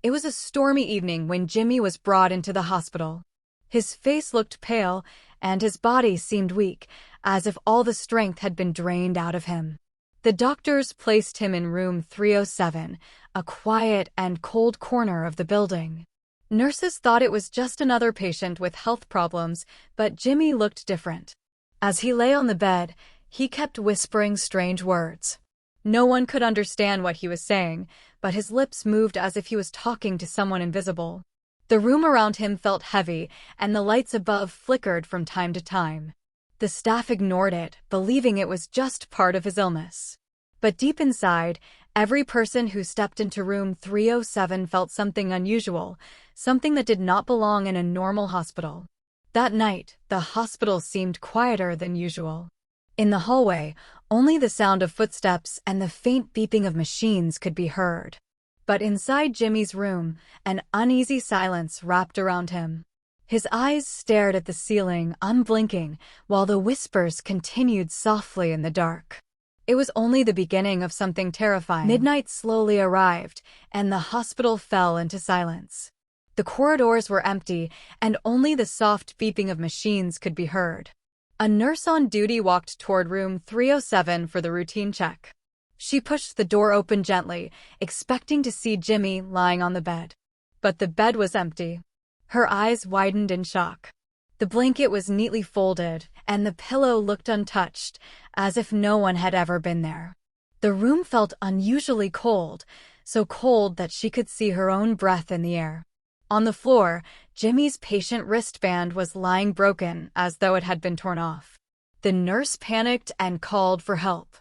It was a stormy evening when Jimmy was brought into the hospital. His face looked pale, and his body seemed weak, as if all the strength had been drained out of him. The doctors placed him in room 307, a quiet and cold corner of the building. Nurses thought it was just another patient with health problems, but Jimmy looked different. As he lay on the bed, he kept whispering strange words. No one could understand what he was saying, but his lips moved as if he was talking to someone invisible. The room around him felt heavy, and the lights above flickered from time to time. The staff ignored it, believing it was just part of his illness. But deep inside, every person who stepped into room 307 felt something unusual, something that did not belong in a normal hospital. That night, the hospital seemed quieter than usual. In the hallway, only the sound of footsteps and the faint beeping of machines could be heard. But inside Jimmy's room, an uneasy silence wrapped around him. His eyes stared at the ceiling, unblinking, while the whispers continued softly in the dark. It was only the beginning of something terrifying. Midnight slowly arrived, and the hospital fell into silence. The corridors were empty, and only the soft beeping of machines could be heard. A nurse on duty walked toward room 307 for the routine check. She pushed the door open gently, expecting to see Jimmy lying on the bed. But the bed was empty. Her eyes widened in shock. The blanket was neatly folded, and the pillow looked untouched, as if no one had ever been there. The room felt unusually cold, so cold that she could see her own breath in the air. On the floor, Jimmy's patient wristband was lying broken, as though it had been torn off. The nurse panicked and called for help.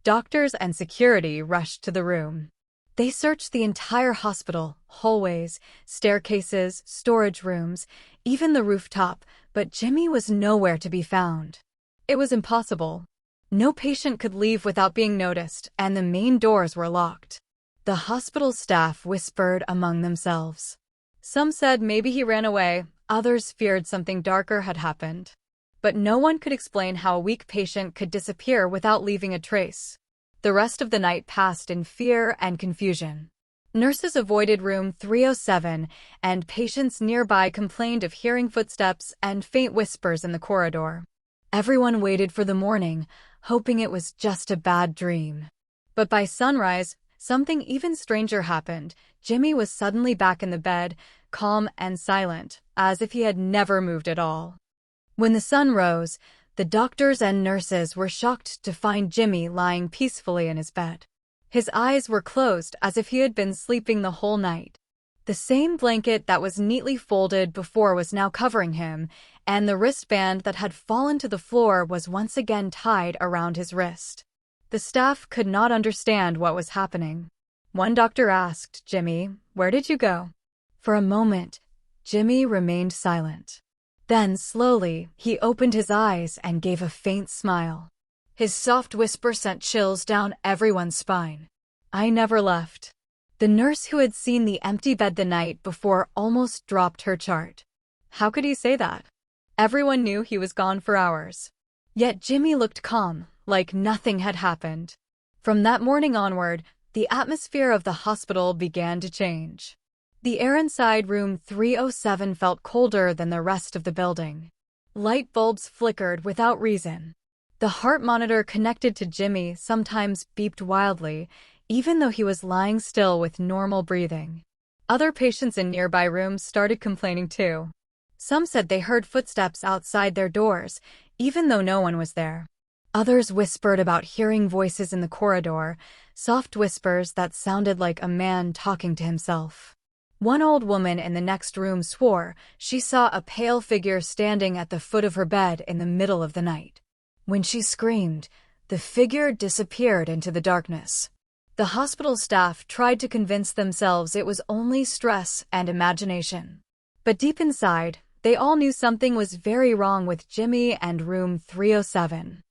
Doctors and security rushed to the room. They searched the entire hospital, hallways, staircases, storage rooms, even the rooftop, but Jimmy was nowhere to be found. It was impossible. No patient could leave without being noticed, and the main doors were locked. The hospital staff whispered among themselves. Some said maybe he ran away, others feared something darker had happened. But no one could explain how a weak patient could disappear without leaving a trace. The rest of the night passed in fear and confusion. Nurses avoided room 307, and patients nearby complained of hearing footsteps and faint whispers in the corridor. Everyone waited for the morning, hoping it was just a bad dream. But by sunrise, something even stranger happened. Jimmy was suddenly back in the bed, calm and silent, as if he had never moved at all. When the sun rose, the doctors and nurses were shocked to find Jimmy lying peacefully in his bed. His eyes were closed as if he had been sleeping the whole night. The same blanket that was neatly folded before was now covering him, and the wristband that had fallen to the floor was once again tied around his wrist. The staff could not understand what was happening. One doctor asked Jimmy, "Where did you go?" For a moment, Jimmy remained silent. Then, slowly, he opened his eyes and gave a faint smile. His soft whisper sent chills down everyone's spine. "I never left." The nurse who had seen the empty bed the night before almost dropped her chart. How could he say that? Everyone knew he was gone for hours. Yet Jimmy looked calm, like nothing had happened. From that morning onward, the atmosphere of the hospital began to change. The air inside room 307 felt colder than the rest of the building. Light bulbs flickered without reason. The heart monitor connected to Jimmy sometimes beeped wildly, even though he was lying still with normal breathing. Other patients in nearby rooms started complaining too. Some said they heard footsteps outside their doors, even though no one was there. Others whispered about hearing voices in the corridor, soft whispers that sounded like a man talking to himself. One old woman in the next room swore she saw a pale figure standing at the foot of her bed in the middle of the night. When she screamed, the figure disappeared into the darkness. The hospital staff tried to convince themselves it was only stress and imagination. But deep inside, they all knew something was very wrong with Jimmy and room 307.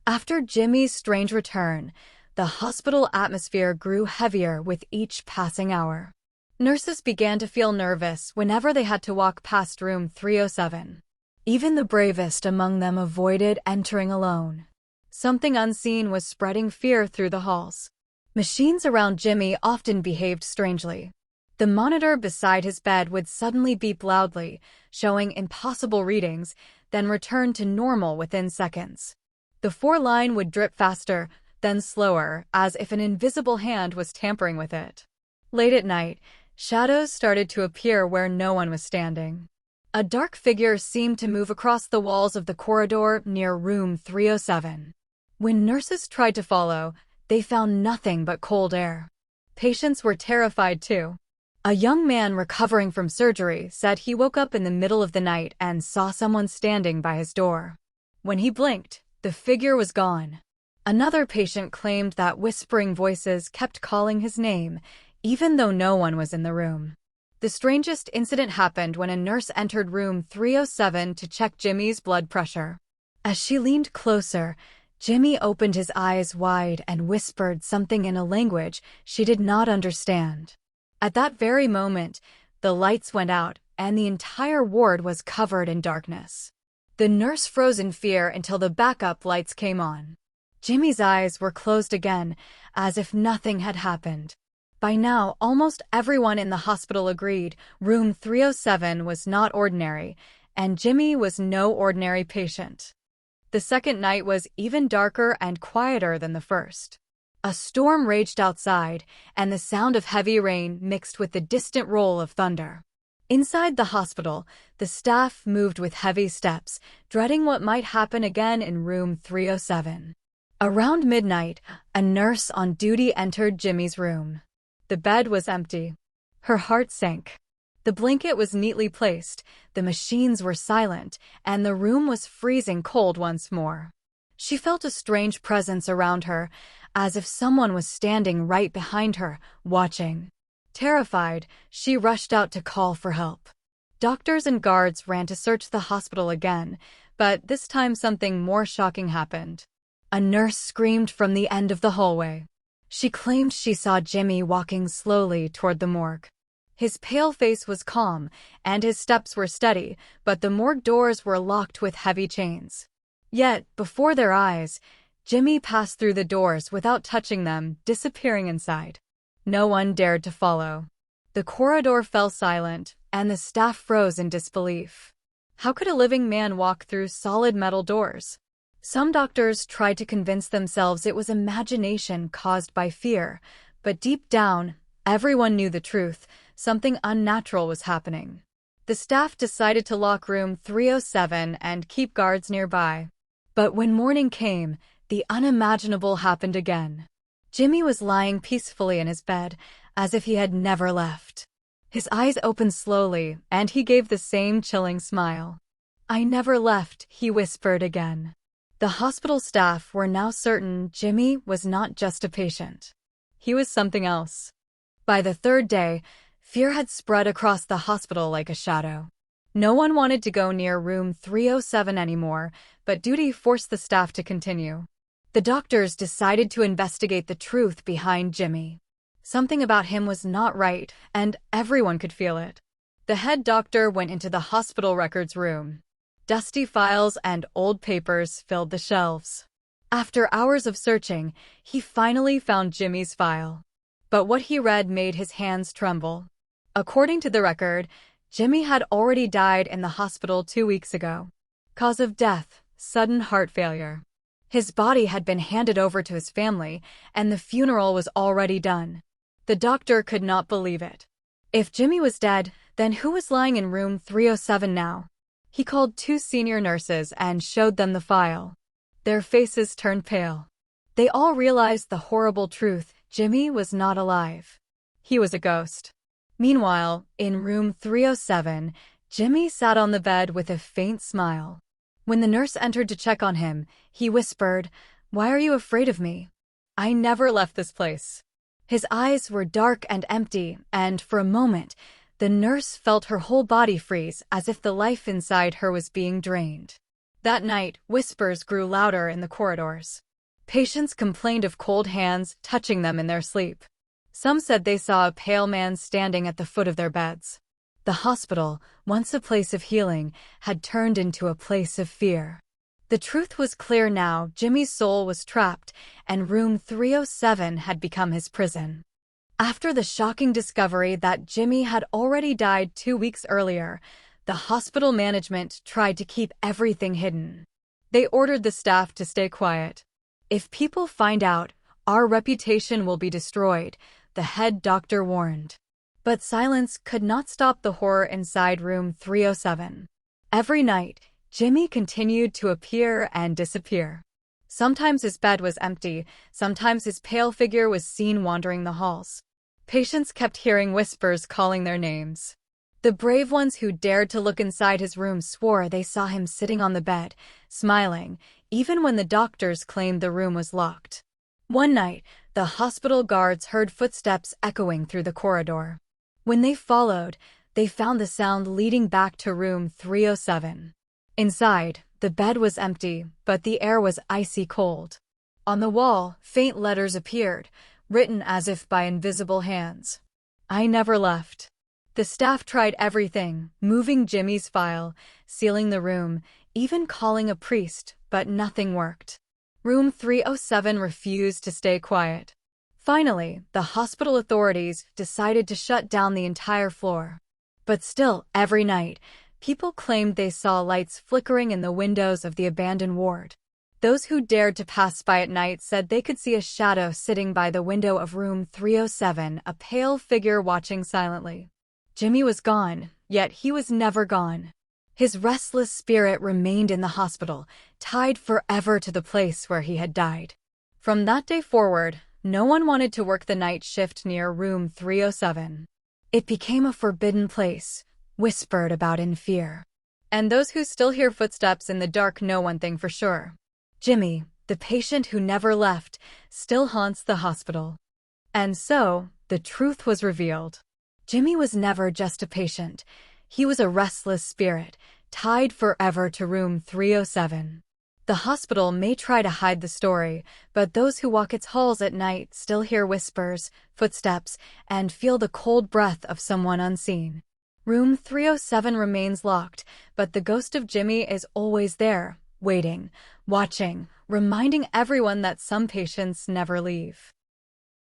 After Jimmy's strange return, the hospital atmosphere grew heavier with each passing hour. Nurses began to feel nervous whenever they had to walk past room 307. Even the bravest among them avoided entering alone. Something unseen was spreading fear through the halls. Machines around Jimmy often behaved strangely. The monitor beside his bed would suddenly beep loudly, showing impossible readings, then return to normal within seconds. The 4-line would drip faster, then slower, as if an invisible hand was tampering with it. Late at night, shadows started to appear where no one was standing. A dark figure seemed to move across the walls of the corridor near room 307. When nurses tried to follow, they found nothing but cold air. Patients were terrified too. A young man recovering from surgery said he woke up in the middle of the night and saw someone standing by his door. When he blinked, the figure was gone. Another patient claimed that whispering voices kept calling his name, even though no one was in the room. The strangest incident happened when a nurse entered room 307 to check Jimmy's blood pressure. As she leaned closer, Jimmy opened his eyes wide and whispered something in a language she did not understand. At that very moment, the lights went out and the entire ward was covered in darkness. The nurse froze in fear until the backup lights came on. Jimmy's eyes were closed again, as if nothing had happened. By now, almost everyone in the hospital agreed room 307 was not ordinary, and Jimmy was no ordinary patient. The second night was even darker and quieter than the first. A storm raged outside, and the sound of heavy rain mixed with the distant roll of thunder. Inside the hospital, the staff moved with heavy steps, dreading what might happen again in room 307. Around midnight, a nurse on duty entered Jimmy's room. The bed was empty. Her heart sank. The blanket was neatly placed, the machines were silent, and the room was freezing cold once more. She felt a strange presence around her, as if someone was standing right behind her, watching. Terrified, she rushed out to call for help. Doctors and guards ran to search the hospital again, but this time something more shocking happened. A nurse screamed from the end of the hallway. She claimed she saw Jimmy walking slowly toward the morgue. His pale face was calm, and his steps were steady, but the morgue doors were locked with heavy chains. Yet, before their eyes, Jimmy passed through the doors without touching them, disappearing inside. No one dared to follow. The corridor fell silent, and the staff froze in disbelief. How could a living man walk through solid metal doors? Some doctors tried to convince themselves it was imagination caused by fear, but deep down, everyone knew the truth. Something unnatural was happening. The staff decided to lock room 307 and keep guards nearby. But when morning came, the unimaginable happened again. Jimmy was lying peacefully in his bed, as if he had never left. His eyes opened slowly, and he gave the same chilling smile. "I never left," he whispered again. The hospital staff were now certain Jimmy was not just a patient. He was something else. By the third day, fear had spread across the hospital like a shadow. No one wanted to go near room 307 anymore, but duty forced the staff to continue. The doctors decided to investigate the truth behind Jimmy. Something about him was not right, and everyone could feel it. The head doctor went into the hospital records room. Dusty files and old papers filled the shelves. After hours of searching, he finally found Jimmy's file. But what he read made his hands tremble. According to the record, Jimmy had already died in the hospital 2 weeks ago. Cause of death: sudden heart failure. His body had been handed over to his family, and the funeral was already done. The doctor could not believe it. If Jimmy was dead, then who was lying in room 307 now? He called 2 senior nurses and showed them the file. Their faces turned pale. They all realized the horrible truth: Jimmy was not alive. He was a ghost. Meanwhile, in room 307, Jimmy sat on the bed with a faint smile. When the nurse entered to check on him, he whispered, "Why are you afraid of me? I never left this place." His eyes were dark and empty, and for a moment, the nurse felt her whole body freeze as if the life inside her was being drained. That night, whispers grew louder in the corridors. Patients complained of cold hands touching them in their sleep. Some said they saw a pale man standing at the foot of their beds. The hospital, once a place of healing, had turned into a place of fear. The truth was clear now: Jimmy's soul was trapped, and room 307 had become his prison. After the shocking discovery that Jimmy had already died 2 weeks earlier, the hospital management tried to keep everything hidden. They ordered the staff to stay quiet. "If people find out, our reputation will be destroyed," the head doctor warned. But silence could not stop the horror inside room 307. Every night, Jimmy continued to appear and disappear. Sometimes his bed was empty, sometimes his pale figure was seen wandering the halls. Patients kept hearing whispers calling their names. The brave ones who dared to look inside his room swore they saw him sitting on the bed, smiling, even when the doctors claimed the room was locked. One night, the hospital guards heard footsteps echoing through the corridor. When they followed, they found the sound leading back to room 307. Inside, the bed was empty, but the air was icy cold. On the wall, faint letters appeared, written as if by invisible hands. "I never left." The staff tried everything, moving Jimmy's file, sealing the room, even calling a priest, but nothing worked. Room 307 refused to stay quiet. Finally, the hospital authorities decided to shut down the entire floor. But still, every night, people claimed they saw lights flickering in the windows of the abandoned ward. Those who dared to pass by at night said they could see a shadow sitting by the window of room 307, a pale figure watching silently. Jimmy was gone, yet he was never gone. His restless spirit remained in the hospital, tied forever to the place where he had died. From that day forward, no one wanted to work the night shift near room 307. It became a forbidden place, whispered about in fear. And those who still hear footsteps in the dark know one thing for sure. Jimmy, the patient who never left, still haunts the hospital. And so, the truth was revealed. Jimmy was never just a patient. He was a restless spirit, tied forever to room 307. The hospital may try to hide the story, but those who walk its halls at night still hear whispers, footsteps, and feel the cold breath of someone unseen. Room 307 remains locked, but the ghost of Jimmy is always there, waiting, watching, reminding everyone that some patients never leave.